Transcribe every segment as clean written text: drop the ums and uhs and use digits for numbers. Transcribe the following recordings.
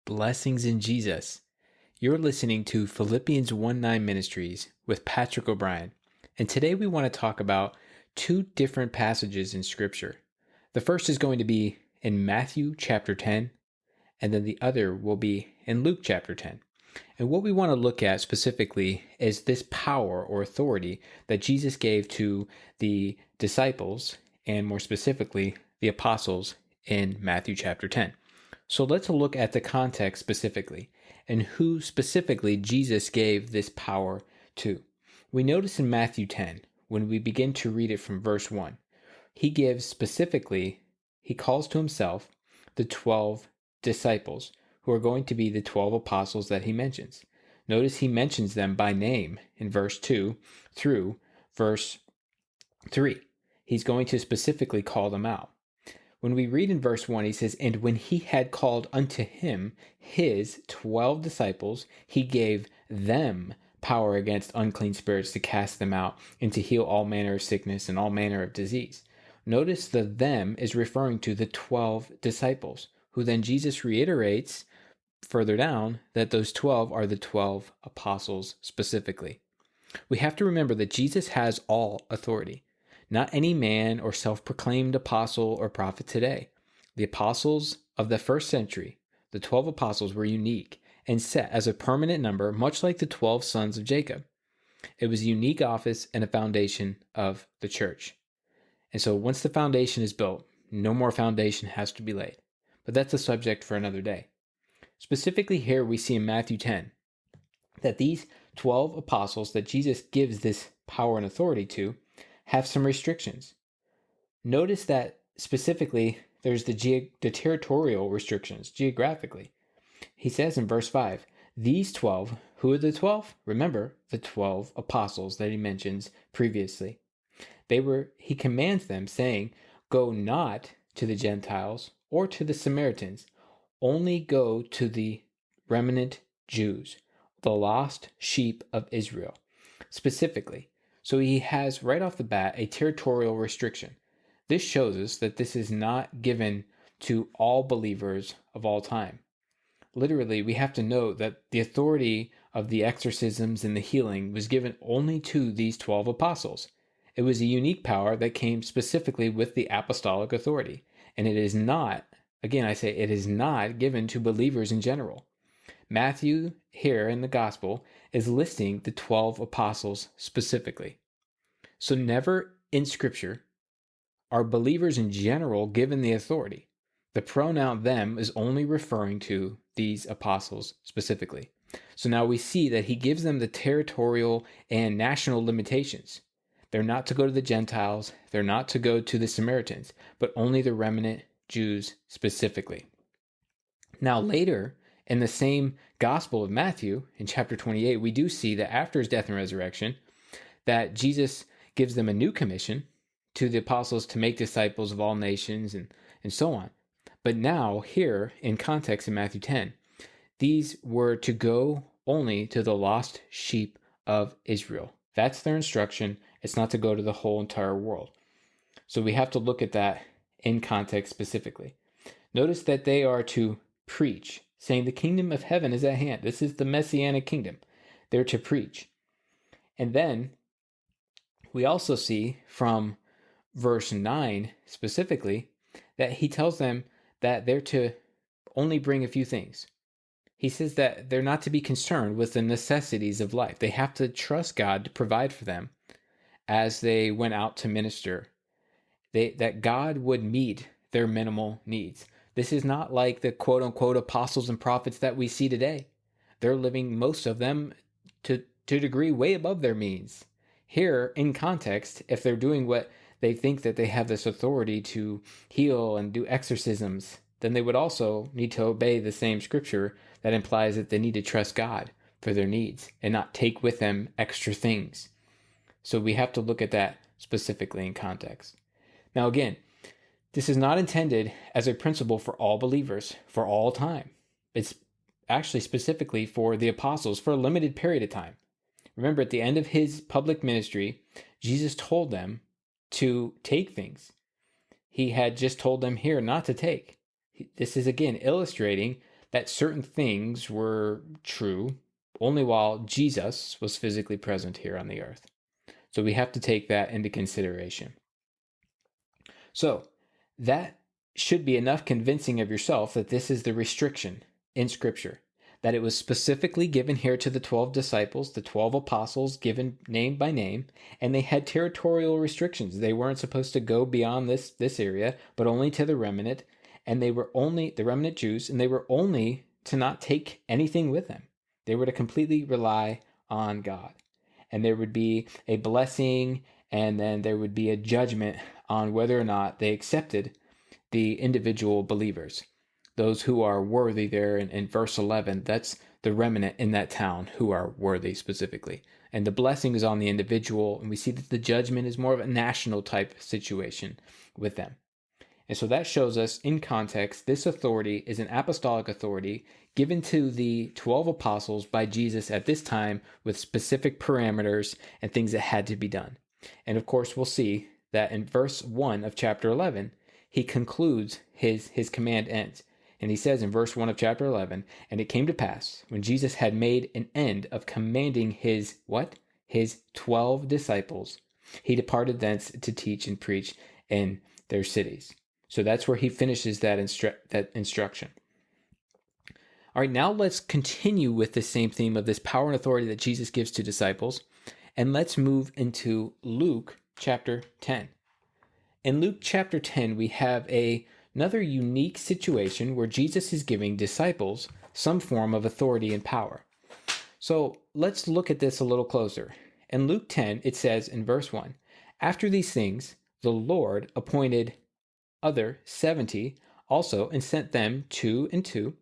Blessings in Jesus. You're listening to Philippians 1:9 Ministries with Patrick O'Brien, and today we want to talk about two different passages in Scripture. The first is going to be in Matthew chapter 10, and then the other will be in Luke chapter 10. And what we want to look at specifically is this power or authority that Jesus gave to the disciples, and more specifically, the apostles in Matthew chapter 10. So let's look at the context specifically and who specifically Jesus gave this power to. We notice in Matthew 10, when we begin to read it from verse 1, he calls to himself the 12 disciples who are going to be the 12 apostles that he mentions. Notice he mentions them by name in verse 2 through verse 3. He's going to specifically call them out. When we read in verse 1, he says, "And when he had called unto him his 12 disciples, he gave them power against unclean spirits to cast them out and to heal all manner of sickness and all manner of disease." Notice the them is referring to the 12 disciples, who then Jesus reiterates further down that those 12 are the 12 apostles specifically. We have to remember that Jesus has all authority. Not any man or self-proclaimed apostle or prophet today. The apostles of the first century, the 12 apostles, were unique and set as a permanent number, much like the 12 sons of Jacob. It was a unique office and a foundation of the church. And so once the foundation is built, no more foundation has to be laid. But that's a subject for another day. Specifically here we see in Matthew 10 that these 12 apostles that Jesus gives this power and authority to have some restrictions. Notice that specifically there's the territorial restrictions geographically. He says in verse 5, these 12, who are the 12? Remember the 12 apostles that he mentions previously. He commands them saying, "Go not to the Gentiles or to the Samaritans, only go to the remnant Jews, the lost sheep of Israel." Specifically. So he has right off the bat a territorial restriction. This shows us that this is not given to all believers of all time. Literally, we have to know that the authority of the exorcisms and the healing was given only to these 12 apostles. It was a unique power that came specifically with the apostolic authority. And it is not, again, I say it is not given to believers in general. Matthew, here in the gospel, is listing the 12 apostles specifically. So never in Scripture are believers in general given the authority. The pronoun them is only referring to these apostles specifically. So now we see that he gives them the territorial and national limitations. They're not to go to the Gentiles, they're not to go to the Samaritans, but only the remnant Jews specifically. Now later, in the same Gospel of Matthew, in chapter 28, we do see that after his death and resurrection, that Jesus gives them a new commission to the apostles to make disciples of all nations and so on. But now, here, in context in Matthew 10, these were to go only to the lost sheep of Israel. That's their instruction. It's not to go to the whole entire world. So we have to look at that in context specifically. Notice that they are to preach, saying the kingdom of heaven is at hand. This is the messianic kingdom. They're to preach. And then we also see from verse 9 specifically that he tells them that they're to only bring a few things. He says that they're not to be concerned with the necessities of life. They have to trust God to provide for them as they went out to minister. That God would meet their minimal needs. This is not like the quote-unquote apostles and prophets that we see today. They're living, most of them, to a degree way above their means. Here, in context, if they're doing what they think that they have this authority to heal and do exorcisms, then they would also need to obey the same scripture that implies that they need to trust God for their needs and not take with them extra things. So we have to look at that specifically in context. Now again, this is not intended as a principle for all believers for all time. It's actually specifically for the apostles for a limited period of time. Remember, at the end of his public ministry, Jesus told them to take things. He had just told them here not to take. This is again illustrating that certain things were true only while Jesus was physically present here on the earth. So we have to take that into consideration. So that should be enough convincing of yourself that this is the restriction in Scripture, that it was specifically given here to the 12 disciples, the 12 apostles, given name by name, and they had territorial restrictions. They weren't supposed to go beyond this area, but only to the remnant, and they were only the remnant Jews, and they were only to not take anything with them. They were to completely rely on God. And there would be a blessing, and then there would be a judgment on whether or not they accepted the individual believers. Those who are worthy there in verse 11, that's the remnant in that town who are worthy specifically. And the blessing is on the individual, and we see that the judgment is more of a national type situation with them. And so that shows us in context, this authority is an apostolic authority given to the 12 apostles by Jesus at this time with specific parameters and things that had to be done. And of course, we'll see that in verse 1 of chapter 11, he concludes his command ends. And he says in verse 1 of chapter 11, "And it came to pass, when Jesus had made an end of commanding his," what? "His 12 disciples, he departed thence to teach and preach in their cities." So that's where he finishes that instruction. All right, now let's continue with the same theme of this power and authority that Jesus gives to disciples. And let's move into Luke chapter 10. In Luke chapter 10, we have another unique situation where Jesus is giving disciples some form of authority and power. So let's look at this a little closer. In Luke 10, it says in verse 1, "After these things, the Lord appointed other 70 also, and sent them 2 and 2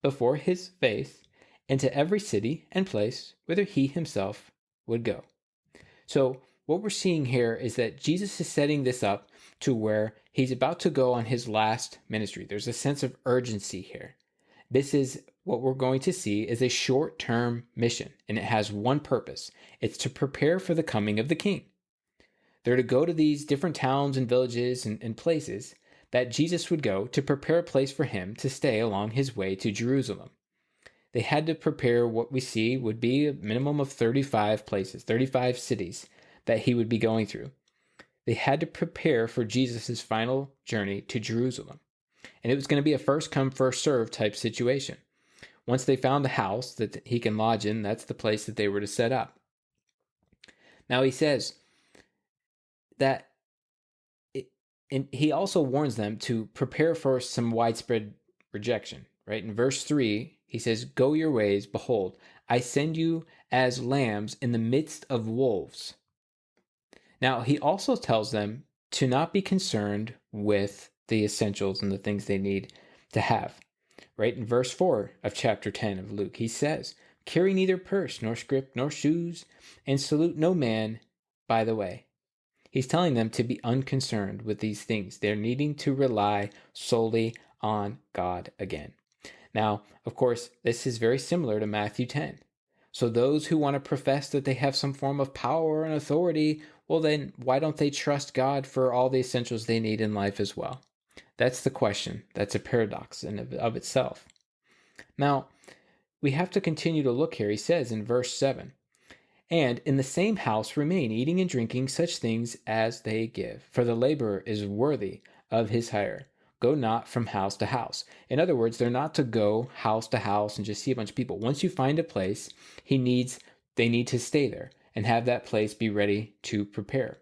before his face into every city and place whither he himself would go." So what we're seeing here is that Jesus is setting this up to where he's about to go on his last ministry. There's a sense of urgency here. This is what we're going to see is a short-term mission, and it has one purpose. It's to prepare for the coming of the king. They're to go to these different towns and villages and places that Jesus would go to prepare a place for him to stay along his way to Jerusalem. They had to prepare what we see would be a minimum of 35 places, 35 cities that he would be going through. They had to prepare for Jesus' final journey to Jerusalem. And it was going to be a first come, first serve type situation. Once they found a house that he can lodge in, that's the place that they were to set up. Now he says that, and he also warns them to prepare for some widespread rejection, right? In verse 3, he says, "Go your ways, behold, I send you as lambs in the midst of wolves." Now, he also tells them to not be concerned with the essentials and the things they need to have, right? In verse 4 of chapter 10 of Luke, he says, "Carry neither purse, nor scrip, nor shoes, and salute no man by the way." He's telling them to be unconcerned with these things. They're needing to rely solely on God again. Now, of course, this is very similar to Matthew 10. So those who want to profess that they have some form of power and authority, well then, why don't they trust God for all the essentials they need in life as well? That's the question. That's a paradox in of itself. Now, we have to continue to look here. He says in verse 7, "And in the same house remain, eating and drinking such things as they give. For the laborer is worthy of his hire. Go not from house to house." In other words, they're not to go house to house and just see a bunch of people. Once you find a place, they need to stay there and have that place be ready to prepare.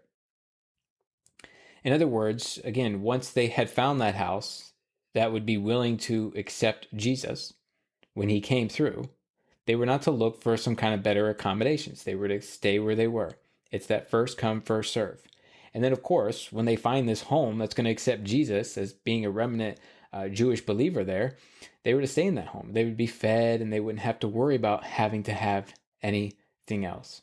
In other words, again, once they had found that house that would be willing to accept Jesus when he came through, they were not to look for some kind of better accommodations. They were to stay where they were. It's that first come, first serve. And then, of course, when they find this home that's going to accept Jesus as being a remnant Jewish believer there, they were to stay in that home. They would be fed and they wouldn't have to worry about having to have anything else.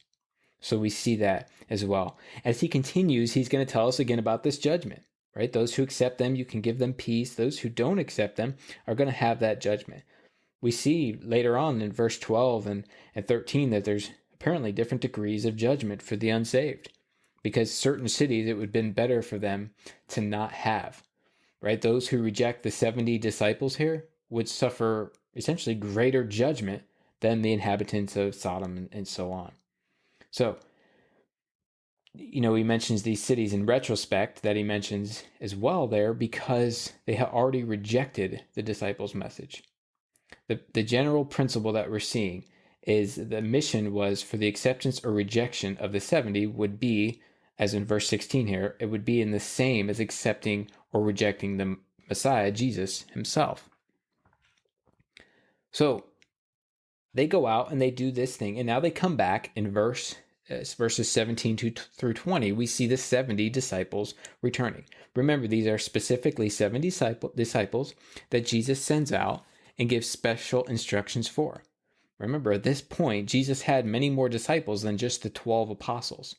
So we see that as well. As he continues, he's going to tell us again about this judgment, right? Those who accept them, you can give them peace. Those who don't accept them are going to have that judgment. We see later on in verse 12 and 13 that there's apparently different degrees of judgment for the unsaved, because certain cities it would have been better for them to not have, right? Those who reject the 70 disciples here would suffer essentially greater judgment than the inhabitants of Sodom and so on. So, he mentions these cities in retrospect that he mentions as well there because they have already rejected the disciples' message. The general principle that we're seeing is the mission was for the acceptance or rejection of the 70 would be, as in verse 16 here, it would be in the same as accepting or rejecting the Messiah, Jesus himself. So they go out and they do this thing, and now they come back in verses 17 through 20. We see the 70 disciples returning. Remember, these are specifically 70 disciples that Jesus sends out and gives special instructions for. Remember, at this point, Jesus had many more disciples than just the 12 apostles.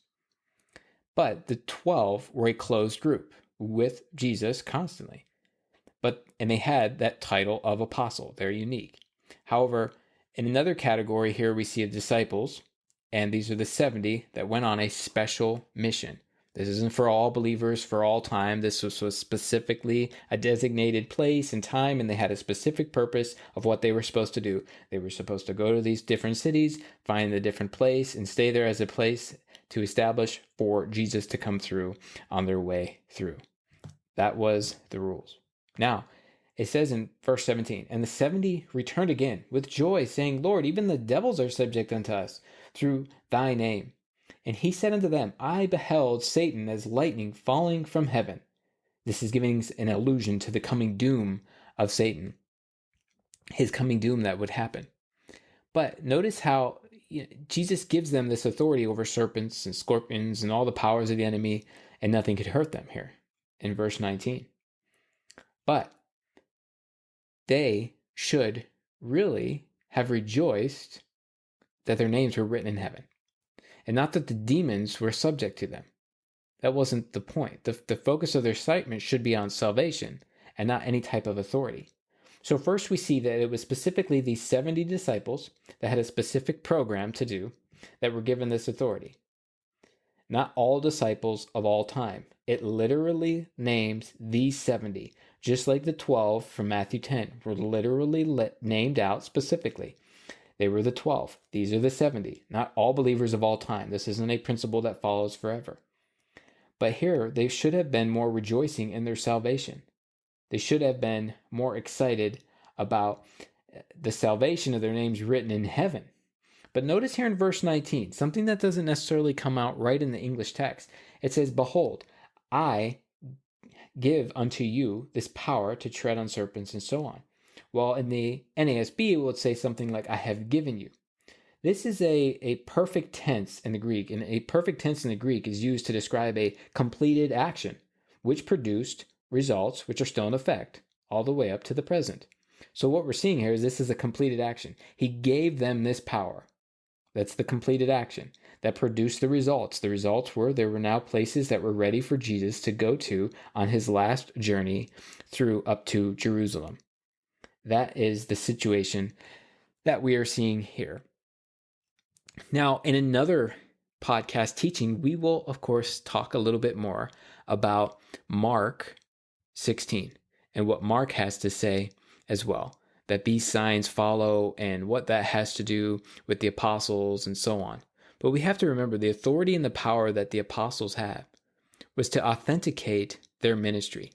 But the 12 were a closed group with Jesus constantly. And they had that title of apostle. They're unique. However, in another category here, we see the disciples, and these are the 70 that went on a special mission. This isn't for all believers for all time. This was specifically a designated place and time, and they had a specific purpose of what they were supposed to do. They were supposed to go to these different cities, find the different place, and stay there as a place to establish for Jesus to come through on their way through. That was the rules. Now, it says in verse 17, and the 70 returned again with joy, saying, Lord, even the devils are subject unto us through thy name. And he said unto them, I beheld Satan as lightning falling from heaven. This is giving an allusion to the coming doom of Satan, his coming doom that would happen. But notice how Jesus gives them this authority over serpents and scorpions and all the powers of the enemy, and nothing could hurt them here in verse 19. But they should really have rejoiced that their names were written in heaven, and not that the demons were subject to them. That wasn't the point. The focus of their excitement should be on salvation and not any type of authority. So first we see that it was specifically these 70 disciples that had a specific program to do that were given this authority. Not all disciples of all time. It literally names these 70, just like the 12 from Matthew 10 were literally named out specifically. They were the 12. These are the 70. Not all believers of all time. This isn't a principle that follows forever. But here, they should have been more rejoicing in their salvation. They should have been more excited about the salvation of their names written in heaven. But notice here in verse 19, something that doesn't necessarily come out right in the English text. It says, Behold, I give unto you this power to tread on serpents and so on. Well, in the NASB, it would say something like, I have given you. This is a perfect tense in the Greek, and a perfect tense in the Greek is used to describe a completed action, which produced results which are still in effect all the way up to the present. So what we're seeing here is this is a completed action. He gave them this power. That's the completed action that produced the results. The results were there were now places that were ready for Jesus to go to on his last journey through up to Jerusalem. That is the situation that we are seeing here. Now, in another podcast teaching, we will, of course, talk a little bit more about Mark 16 and what Mark has to say as well, that these signs follow and what that has to do with the apostles and so on. But we have to remember the authority and the power that the apostles had was to authenticate their ministry.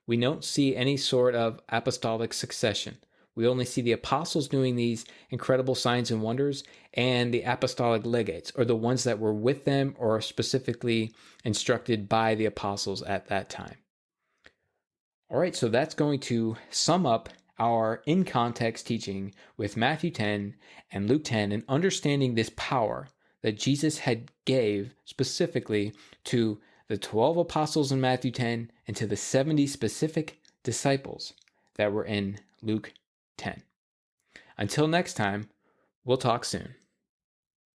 We don't see any sort of apostolic succession. We only see the apostles doing these incredible signs and wonders, and the apostolic legates, or the ones that were with them or specifically instructed by the apostles at that time. All right, so that's going to sum up our in-context teaching with Matthew 10 and Luke 10 and understanding this power that Jesus had gave specifically to the 12 apostles in Matthew 10 and to the 70 specific disciples that were in Luke 10. Until next time, we'll talk soon.